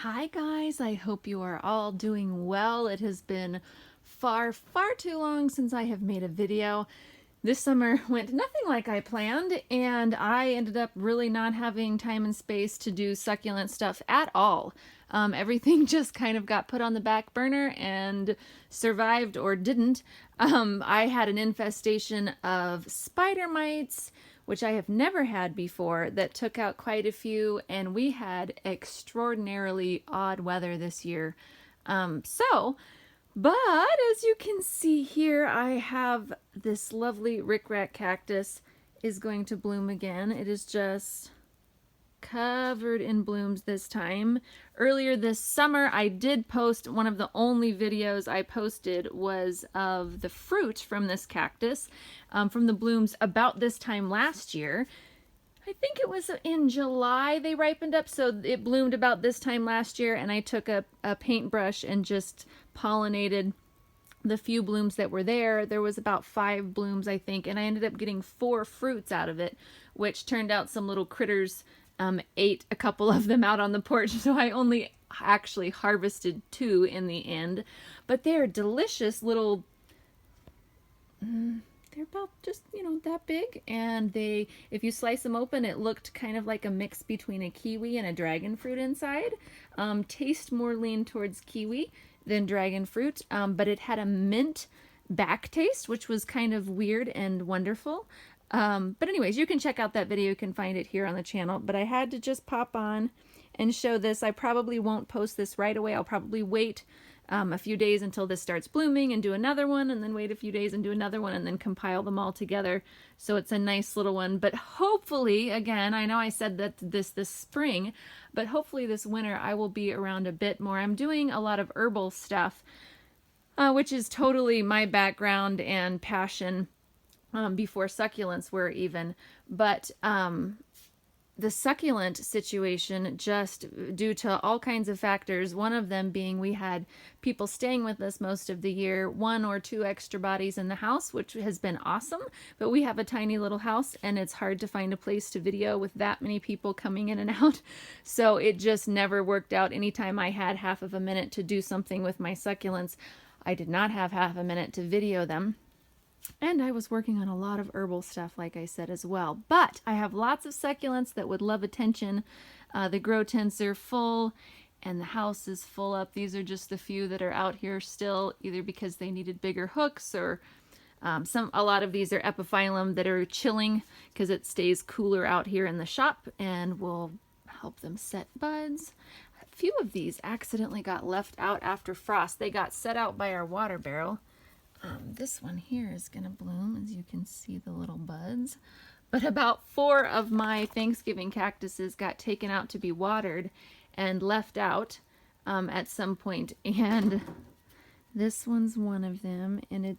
Hi guys, I hope you are all doing well. It has been far too long since I have made a video. This summer went nothing like I planned, and I ended up really not having time and space to do succulent stuff at all. Everything just kind of got put on the back burner and survived or didn't. I had an infestation of spider mites, which I have never had before, that took out quite a few, and we had extraordinarily odd weather this year. But as you can see here, I have this lovely Ric Rac cactus is going to bloom again. It is just covered in blooms this time. Earlier this summer, I did post, one of the only videos I posted was of the fruit from this cactus, from the blooms about this time last year. I think it was in July they ripened up, so it bloomed about this time last year, and I took a paintbrush and just pollinated the few blooms that were there. There was about 5 blooms, I think, and I ended up getting 4 fruits out of it, which turned out some little critters ate a couple of them out on the porch, so I only actually harvested 2 in the end. But they're delicious little... they're about just, that big, and if you slice them open, it looked kind of like a mix between a kiwi and a dragon fruit inside. Taste more lean towards kiwi than dragon fruit, but it had a mint back taste, which was kind of weird and wonderful. But anyways, you can check out that video. You can find it here on the channel, but I had to just pop on and show this. I probably won't post this right away. I'll probably wait a few days until this starts blooming and do another one, and then wait a few days and do another one, and then compile them all together so it's a nice little one. But hopefully, again, I know I said that this spring, but hopefully this winter I will be around a bit more. I'm doing a lot of herbal stuff, which is totally my background and passion, before succulents were even. But the succulent situation, just due to all kinds of factors, one of them being we had people staying with us most of the year, 1 or 2 extra bodies in the house, which has been awesome. But we have a tiny little house, and it's hard to find a place to video with that many people coming in and out. So it just never worked out. Anytime I had half of a minute to do something with my succulents, I did not have half a minute to video them. And I was working on a lot of herbal stuff, like I said, as well. But I have lots of succulents that would love attention. The grow tents are full, and the house is full up. These are just the few that are out here still, either because they needed bigger hooks, or a lot of these are epiphyllum that are chilling because it stays cooler out here in the shop, and will help them set buds. A few of these accidentally got left out after frost. They got set out by our water barrel. This one here is going to bloom, as you can see the little buds. But about 4 of my Thanksgiving cactuses got taken out to be watered and left out at some point. And this one's one of them, and it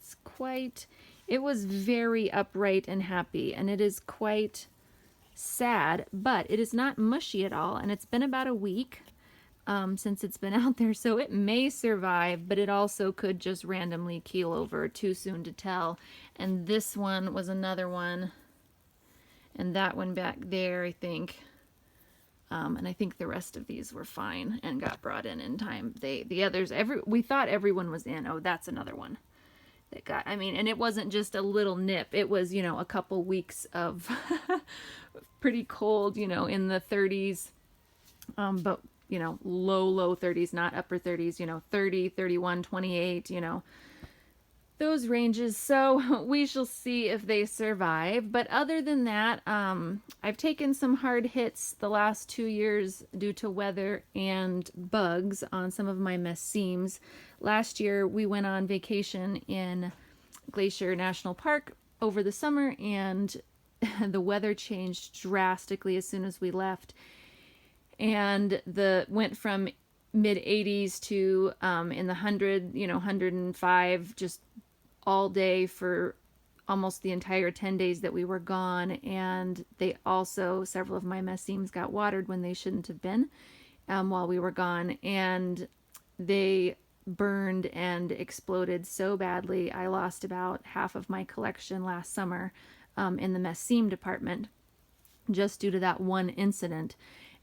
was very upright and happy, and it is quite sad, but it is not mushy at all, and it's been about a week since it's been out there, so it may survive, but it also could just randomly keel over. Too soon to tell. And this one was another one, and that one back there, I think. And I think the rest of these were fine and got brought in time. The others, we thought everyone was in. Oh, that's another one that got, and it wasn't just a little nip. It was, a couple weeks of pretty cold, in the 30s, but low 30s, not upper 30s, 30, 31, 28, those ranges. So we shall see if they survive. But other than that, I've taken some hard hits the last 2 years due to weather and bugs on some of my messemes. Last year, we went on vacation in Glacier National Park over the summer, and the weather changed drastically as soon as we left. And went from mid 80s to in the 105, just all day for almost the entire 10 days that we were gone. And several of my messemes got watered when they shouldn't have been while we were gone. And they burned and exploded so badly. I lost about half of my collection last summer in the messeme department, just due to that one incident.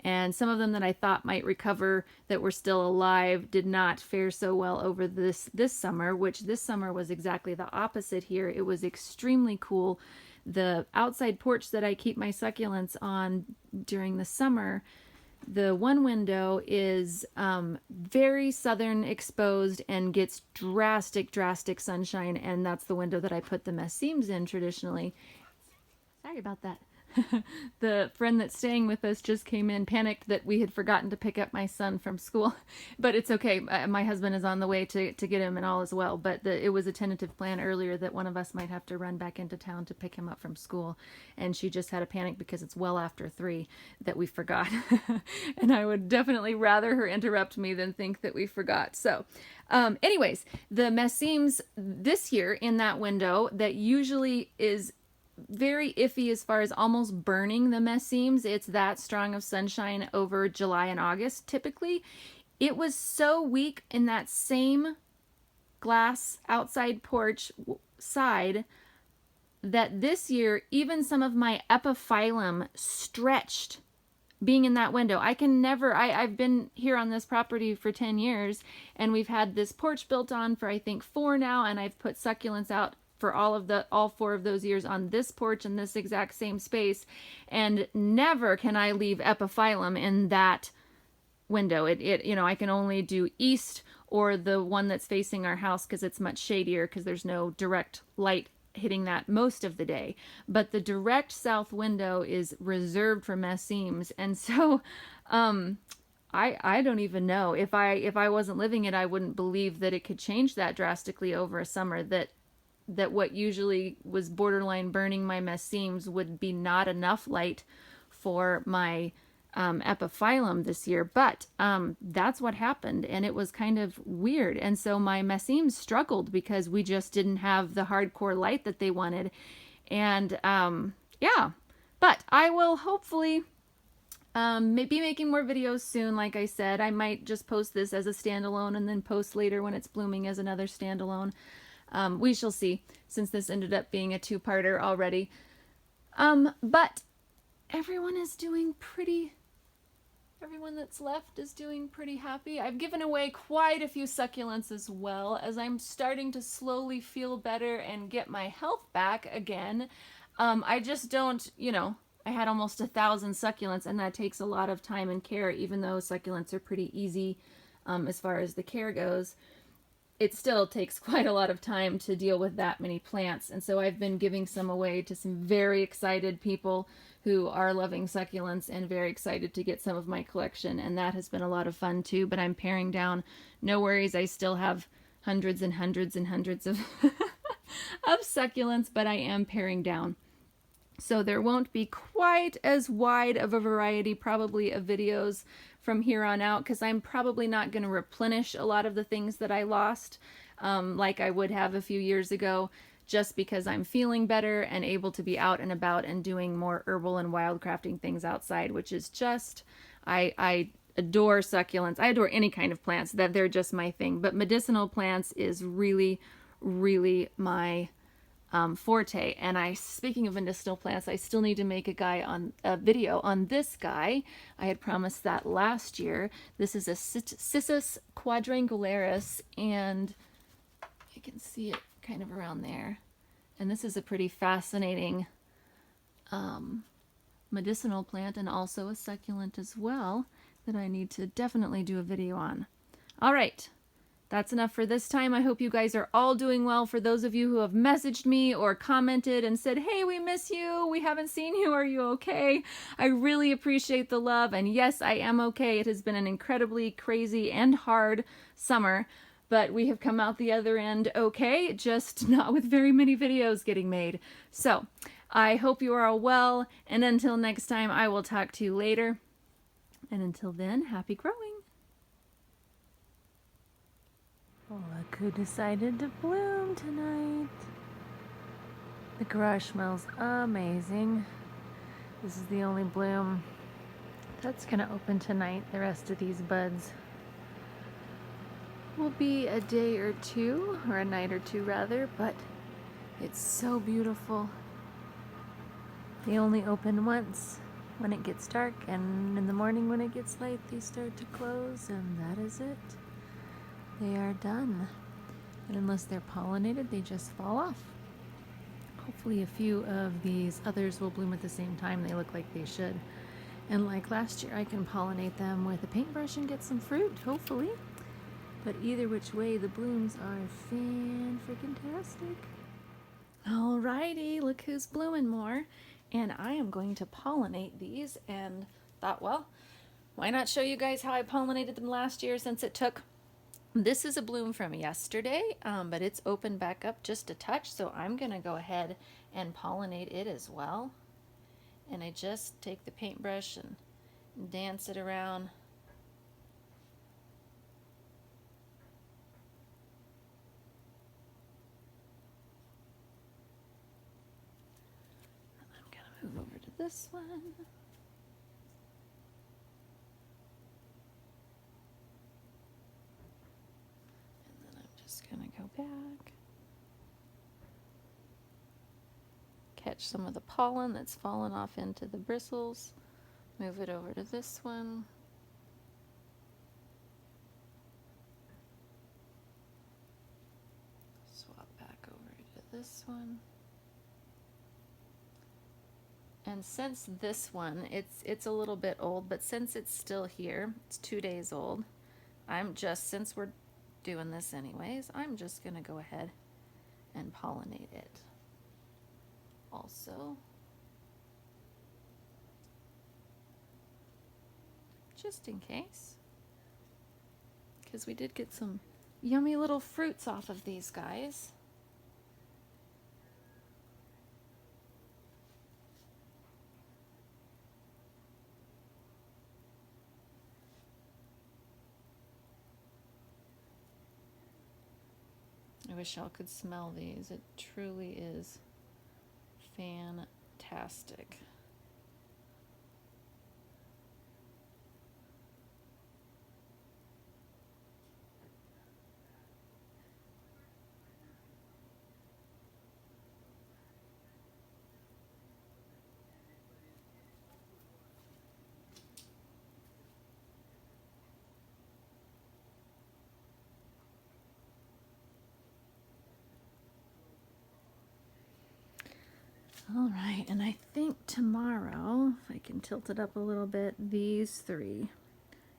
and some of them that I thought might recover that were still alive did not fare so well over this summer, which this summer was exactly the opposite here. It was extremely cool. The outside porch that I keep my succulents on during the summer, the one window is very southern exposed and gets drastic sunshine, and that's the window that I put the messemes in traditionally. Sorry about that. The friend that's staying with us just came in, panicked that we had forgotten to pick up my son from school, but it's okay. My husband is on the way to get him and all as well, but it was a tentative plan earlier that one of us might have to run back into town to pick him up from school, and she just had a panic because it's well after 3 that we forgot. And I would definitely rather her interrupt me than think that we forgot. So anyways, the messemes this year in that window that usually is very iffy as far as almost burning the messemes. It's that strong of sunshine over July and August typically. It was so weak in that same glass outside porch side that this year even some of my epiphyllum stretched being in that window. I can never, I've been here on this property for 10 years and we've had this porch built on for I think 4 now, and I've put succulents out for all 4 of those years on this porch in this exact same space, and never can I leave epiphyllum in that window. It you know, I can only do east or the one that's facing our house because it's much shadier because there's no direct light hitting that most of the day. But the direct south window is reserved for messemes, and so I don't even know. If I wasn't living it, I wouldn't believe that it could change that drastically over a summer, that what usually was borderline burning my messemes would be not enough light for my epiphyllum this year. But that's what happened, and it was kind of weird. And so my messemes struggled because we just didn't have the hardcore light that they wanted. And yeah, but I will hopefully be making more videos soon. Like I said, I might just post this as a standalone and then post later when it's blooming as another standalone. We shall see, since this ended up being a 2-parter already. But everyone that's left is doing pretty happy. I've given away quite a few succulents as well, as I'm starting to slowly feel better and get my health back again. I just don't, you know, I had almost 1,000 succulents, and that takes a lot of time and care, even though succulents are pretty easy as far as the care goes. It still takes quite a lot of time to deal with that many plants, and so I've been giving some away to some very excited people who are loving succulents and very excited to get some of my collection, and that has been a lot of fun too. But I'm paring down. No worries, I still have hundreds and hundreds and hundreds of of succulents, but I am paring down. So there won't be quite as wide of a variety probably of videos from here on out, because I'm probably not going to replenish a lot of the things that I lost like I would have a few years ago, just because I'm feeling better and able to be out and about and doing more herbal and wildcrafting things outside, which is just, I adore succulents. I adore any kind of plants, that they're just my thing. But medicinal plants is really, really my forte. And speaking of medicinal plants, I still need to make a video on this guy. I had promised that last year. This is a Cissus quadrangularis, and you can see it kind of around there. And this is a pretty fascinating medicinal plant, and also a succulent as well, that I need to definitely do a video on. All right. That's enough for this time. I hope you guys are all doing well. For those of you who have messaged me or commented and said, hey, we miss you, we haven't seen you, are you okay? I really appreciate the love, and yes, I am okay. It has been an incredibly crazy and hard summer, but we have come out the other end okay, just not with very many videos getting made. So I hope you are all well, and until next time, I will talk to you later. And until then, happy growing. Look who decided to bloom tonight. The garage smells amazing. This is the only bloom that's gonna open tonight. The rest of these buds will be a day or two, or a night or two rather, but it's so beautiful. They only open once when it gets dark, and in the morning when it gets light, they start to close, and that is it. They are done. And unless they're pollinated, they just fall off. Hopefully a few of these others will bloom at the same time. They look like they should. And like last year, I can pollinate them with a paintbrush and get some fruit, hopefully. But either which way, the blooms are fan-freaking-tastic. Alrighty, look who's blooming more. And I am going to pollinate these, and thought, well, why not show you guys how I pollinated them last year since it took. This is a bloom from yesterday, but it's opened back up just a touch, so I'm gonna go ahead and pollinate it as well. And I just take the paintbrush and dance it around. I'm gonna move over to this one. Just gonna go back, catch some of the pollen that's fallen off into the bristles, move it over to this one. Swap back over to this one. And since this one, it's a little bit old, but since it's still here, it's 2 days old, since we're doing this anyways, I'm just gonna go ahead and pollinate it also, just in case, because we did get some yummy little fruits off of these guys. I wish y'all could smell these. It truly is fantastic. All right, and I think tomorrow, if I can tilt it up a little bit,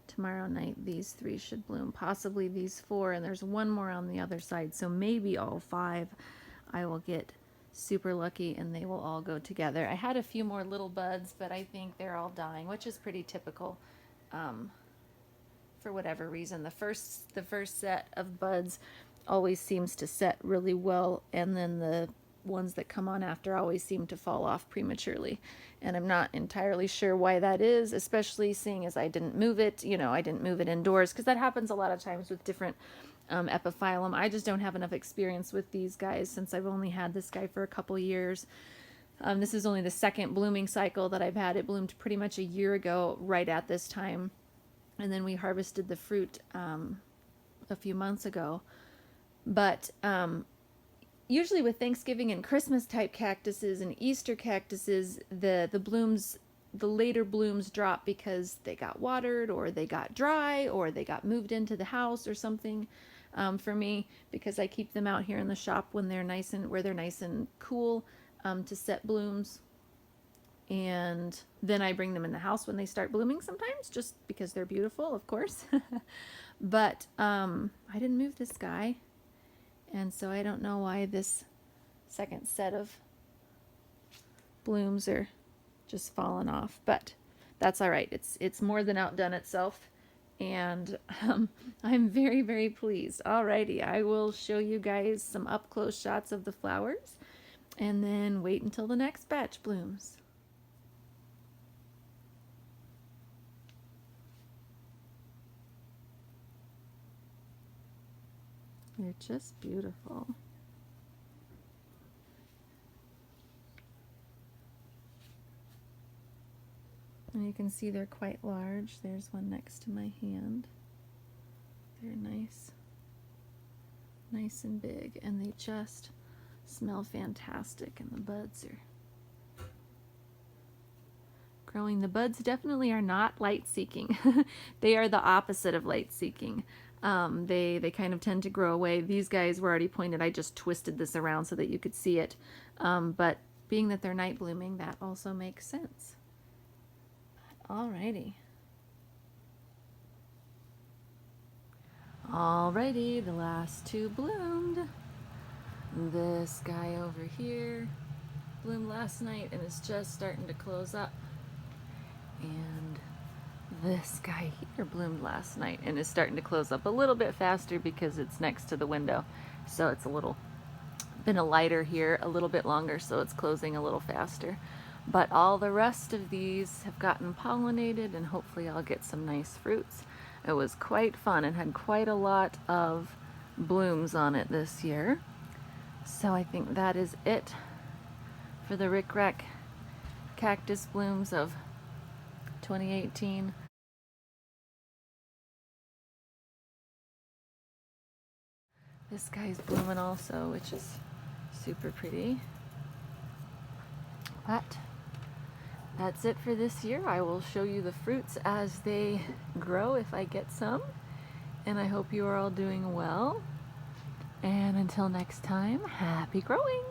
tomorrow night, these 3 should bloom, possibly these 4, and there's one more on the other side, so maybe all 5 I will get super lucky and they will all go together. I had a few more little buds, but I think they're all dying, which is pretty typical for whatever reason. The first set of buds always seems to set really well, and then the ones that come on after always seem to fall off prematurely, and I'm not entirely sure why that is, especially seeing as I didn't move it, I didn't move it indoors, because that happens a lot of times with different epiphyllum. I just don't have enough experience with these guys since I've only had this guy for a couple years. This is only the second blooming cycle that I've had. It bloomed pretty much a year ago right at this time, and then we harvested the fruit a few months ago. But usually with Thanksgiving and Christmas type cactuses and Easter cactuses, the blooms, the later blooms drop because they got watered, or they got dry, or they got moved into the house or something. For me, because I keep them out here in the shop when they're nice and cool to set blooms, and then I bring them in the house when they start blooming sometimes, just because they're beautiful, of course. But I didn't move this guy. And so I don't know why this second set of blooms are just falling off, but that's all right. It's more than outdone itself, and I'm very, very pleased. Alrighty, I will show you guys some up close shots of the flowers, and then wait until the next batch blooms. They're just beautiful. And you can see they're quite large. There's one next to my hand. They're nice and big, and they just smell fantastic, and the buds are growing. The buds definitely are not light-seeking. They are the opposite of light-seeking. They kind of tend to grow away. These guys were already pointed. I just twisted this around so that you could see it. But being that they're night blooming, that also makes sense. Alrighty. Alrighty, the last two bloomed. This guy over here bloomed last night and is just starting to close up. And this guy here bloomed last night and is starting to close up a little bit faster because it's next to the window. So it's been a lighter here a little bit longer, so it's closing a little faster. But all the rest of these have gotten pollinated, and hopefully I'll get some nice fruits. It was quite fun and had quite a lot of blooms on it this year. So I think that is it for the Ric Rac cactus blooms of 2018. This guy's blooming also, which is super pretty. But that's it for this year. I will show you the fruits as they grow if I get some. And I hope you are all doing well. And until next time, happy growing!